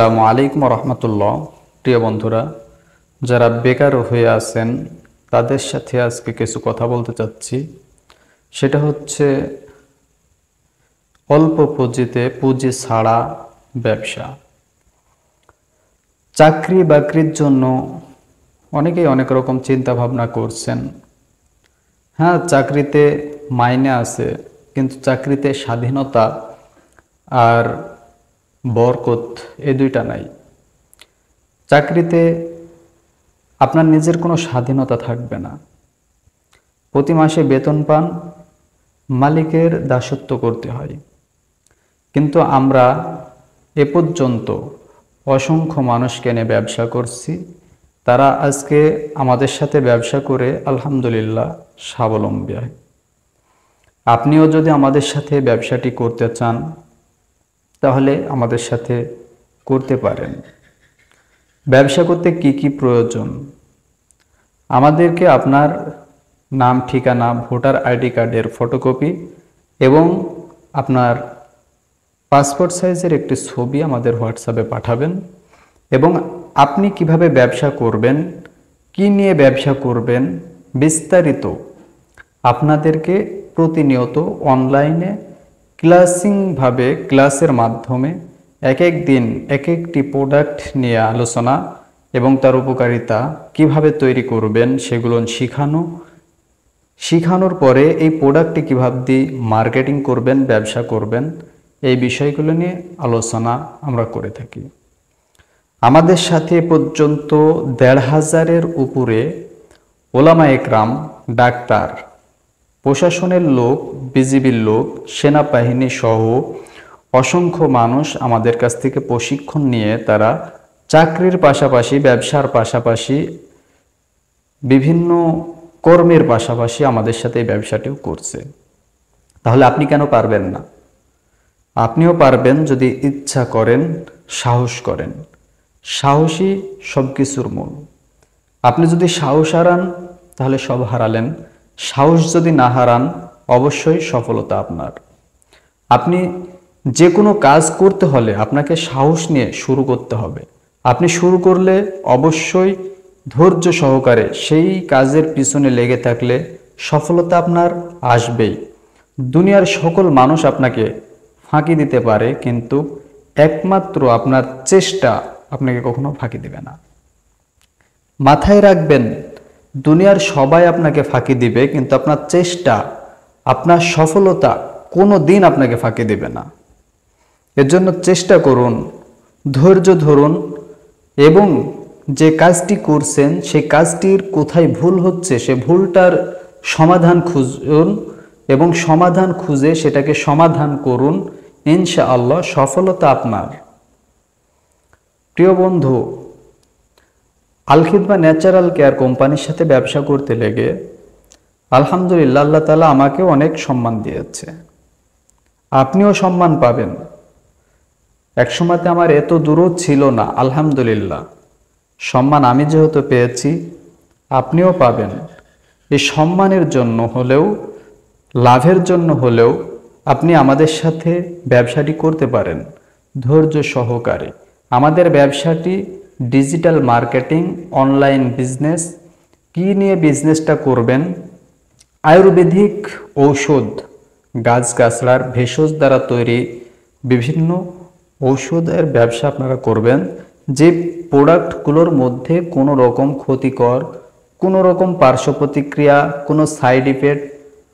আসসালামু আলাইকুম রহমতুল্লাহ। প্রিয় বন্ধুরা, যারা বেকার হয়ে আছেন তাদের সাথে আজকে কিছু কথা বলতে চাচ্ছি। সেটা হচ্ছে অল্প পুঁজিতে পুঁজি ছাড়া ব্যবসা। চাকরি বাকরির জন্য অনেকেই অনেক রকম চিন্তা ভাবনা করছেন। হ্যাঁ, চাকরিতে মাইনে আছে, কিন্তু চাকরিতে স্বাধীনতা আর বরকত এই দুইটা নাই। চাকরিতে আপনার নিজের কোনো স্বাধীনতা থাকবে না। প্রতি মাসে বেতন পান, মালিকের দাসত্ব করতে হয়। কিন্তু আমরা এ পর্যন্ত অসংখ্য মানুষকে নিয়ে ব্যবসা করছি, তারা আজকে আমাদের সাথে ব্যবসা করে আলহামদুলিল্লাহ স্বাবলম্বী হয়। আপনিও যদি আমাদের সাথে ব্যবসাটি করতে চান তাহলে আমাদের সাথে করতে পারেন। ব্যবসা করতে কি কি প্রয়োজন? আমাদেরকে আপনার নাম, ঠিকানা, ভোটার আইডি কার্ডের ফটোকপি এবং আপনার পাসপোর্ট সাইজের একটি ছবি আমাদের হোয়াটসঅ্যাপে পাঠাবেন। এবং আপনি কিভাবে ব্যবসা করবেন, কি নিয়ে ব্যবসা করবেন, বিস্তারিত আপনাদেরকে প্রতিনিয়ত অনলাইনে ক্লাসের মাধ্যমে এক এক দিন এক একটি প্রোডাক্ট নিয়ে আলোচনা এবং তার উপকারিতা কিভাবে তৈরি করবেন সেগুলো শিখানোর পরে এই প্রোডাক্টটি কীভাবে দিয়ে মার্কেটিং করবেন, ব্যবসা করবেন, এই বিষয়গুলো নিয়ে আলোচনা আমরা করে থাকি। আমাদের সাথে পর্যন্ত ১৫০০-এর উপরে ওলামা একরাম, ডাক্তার, প্রশাসনের লোক, বিজিবির লোক, সেনাবাহিনী সহ অসংখ্য মানুষ আমাদের কাছ থেকে প্রশিক্ষণ নিয়ে তারা চাকরির পাশাপাশি, ব্যবসার পাশাপাশি, বিভিন্ন কর্মের পাশাপাশি আমাদের সাথে এই ব্যবসাটিও করছে। তাহলে আপনি কেন পারবেন না? আপনিও পারবেন যদি ইচ্ছা করেন, সাহস করেন। সাহসই সব কিছুর মূল। আপনি যদি সাহস হারান তাহলে সব হারালেন। সাহস যদি না হারান অবশ্যই সফলতা আপনার। আপনি যে কোনো কাজ করতে হলে আপনাকে সাহস নিয়ে শুরু করতে হবে। আপনি শুরু করলে অবশ্যই ধৈর্য সহকারে সেই কাজের পিছনে লেগে থাকলে সফলতা আপনার আসবেই। দুনিয়ার সকল মানুষ আপনাকে ফাঁকি দিতে পারে, কিন্তু একমাত্র আপনার চেষ্টা আপনাকে কখনো ফাঁকি দেবে না। মাথায় রাখবেন, দুনিয়ার সবাই আপনাকে ফাঁকি দিবে, কিন্তু আপনার চেষ্টা, আপনার সফলতা কোনো দিন আপনাকে ফাঁকি দেবে না। এর জন্য চেষ্টা করুন, ধৈর্য ধরুন এবং যে কাজটি করছেন সেই কাজটির কোথায় ভুল হচ্ছে সে ভুলটার সমাধান খুঁজুন এবং সমাধান খুঁজে সেটাকে সমাধান করুন। ইনশাআল্লাহ সফলতা আপনার। প্রিয় বন্ধু, আল খিদমা ন্যাচারাল কেয়ার কোম্পানির সাথে ব্যবসা করতে লেগে আলহামদুলিল্লাহ আল্লাহ তাআলা আমাকেও অনেক সম্মান দিয়েছে। আপনিও সম্মান পাবেন। একসময়তে আমার এত দূরও ছিল না, আলহামদুলিল্লাহ সম্মান আমি যেহেতু পেয়েছি আপনিও পাবেন। এই সম্মানের জন্য হলেও, লাভের জন্য হলেও আপনি আমাদের সাথে ব্যবসাটি করতে পারেন ধৈর্য সহকারে। আমাদের ব্যবসাটি ডিজিটাল মার্কেটিং, অনলাইন বিজনেস। কি নিয়ে বিজনেসটা করবেন? আয়ুর্বেদিক ঔষধ, গাছগাছড়ার ভেষজ দ্বারা তৈরি বিভিন্ন ঔষধের ব্যবসা আপনারা করবেন, যে প্রোডাক্টগুলোর মধ্যে কোনো রকম ক্ষতিকর, কোনো রকম পার্শ্ব প্রতিক্রিয়া, কোনো সাইড ইফেক্ট,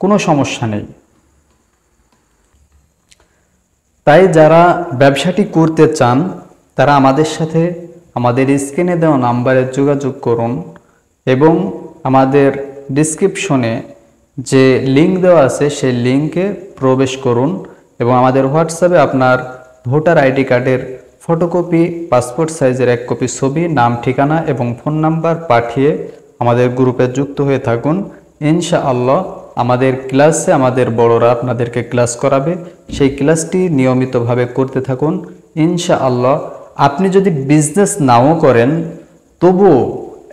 কোনো সমস্যা নেই। তাই যারা ব্যবসাটি করতে চান তারা আমাদের সাথে আমাদের স্ক্রিনে দেওয়া নাম্বারে যোগাযোগ করুন এবং আমাদের ডিসক্রিপশনে যে লিঙ্ক দেওয়া আছে সেই লিঙ্কে প্রবেশ করুন এবং আমাদের হোয়াটসঅ্যাপে আপনার ভোটার আইডি কার্ডের ফটোকপি, পাসপোর্ট সাইজের এক কপি ছবি, নাম, ঠিকানা এবং ফোন নাম্বার পাঠিয়ে আমাদের গ্রুপে যুক্ত হয়ে থাকুন। ইনশাআল্লাহ আমাদের ক্লাসে আমাদের বড়রা আপনাদেরকে ক্লাস করাবে, সেই ক্লাসটি নিয়মিতভাবে করতে থাকুন। ইনশাআল্লাহ আপনি যদি বিজনেস নাও করেন তবুও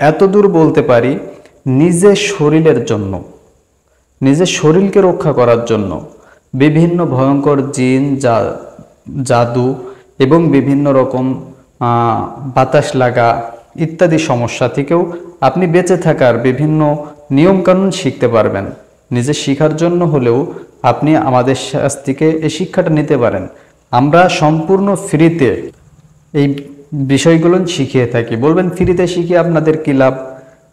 এতদূর বলতে পারি, নিজের শরীরের জন্য, নিজের শরীরকে রক্ষা করার জন্য বিভিন্ন ভয়ঙ্কর জিন, জাদু এবং বিভিন্ন রকম বাতাস লাগা ইত্যাদি সমস্যা থেকেও আপনি বেঁচে থাকার বিভিন্ন নিয়মকানুন শিখতে পারবেন। নিজে শিখার জন্য হলেও আপনি আমাদের কাছ থেকে এই শিক্ষাটা নিতে পারেন। আমরা সম্পূর্ণ ফ্রিতে এই বিষয়গুলো শিখিয়ে থাকি। বলবেন ফ্রিতে শিখিয়ে আপনাদের কী লাভ?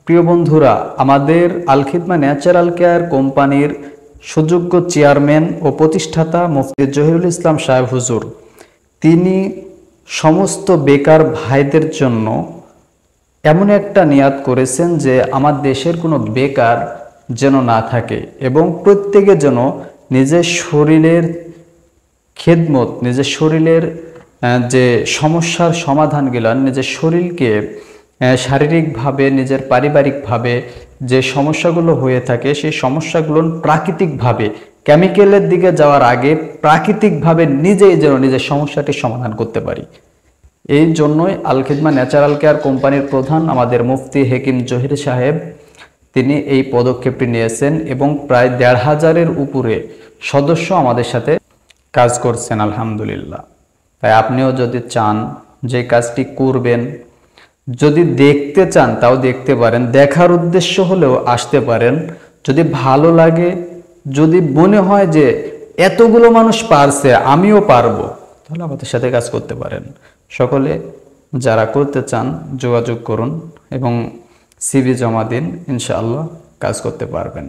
প্রিয় বন্ধুরা, আমাদের আল খিদমা ন্যাচারাল কেয়ার কোম্পানির সুযোগ্য চেয়ারম্যান ও প্রতিষ্ঠাতা মুফতি জহিরুল ইসলাম সাহেব হুজুর, তিনি সমস্ত বেকার ভাইদের জন্য এমন একটা নিয়াত করেছেন যে আমার দেশের কোনো বেকার যেন না থাকে এবং প্রত্যেকে যেন নিজের শরীরের খেদমত, নিজের শরীরের যে সমস্যার সমাধানগুলো, নিজের শরীরকে শারীরিকভাবে, নিজের পারিবারিকভাবে যে সমস্যাগুলো হয়ে থাকে সেই সমস্যাগুলো প্রাকৃতিকভাবে, কেমিক্যালের দিকে যাওয়ার আগে প্রাকৃতিকভাবে নিজেই যেন নিজের সমস্যাটি সমাধান করতে পারি। এই জন্যই আল খিদমা ন্যাচারাল কেয়ার কোম্পানির প্রধান আমাদের মুফতি হেকিম জহির সাহেব তিনি এই পদক্ষেপটি নিয়েছেন এবং প্রায় ১৫০০-এর উপরে সদস্য আমাদের সাথে কাজ করছেন আলহামদুলিল্লাহ। তাই আপনিও যদি চান যে কাজটি করবেন, যদি দেখতে চান তাও দেখতে পারেন, দেখার উদ্দেশ্য হলেও আসতে পারেন। যদি ভালো লাগে, যদি মনে হয় যে এতগুলো মানুষ পারছে আমিও পারবো, তাহলে আমাদের সাথে কাজ করতে পারেন। সকলে যারা করতে চান যোগাযোগ করুন এবং সিভি জমা দিন, ইনশাআল্লাহ কাজ করতে পারবেন।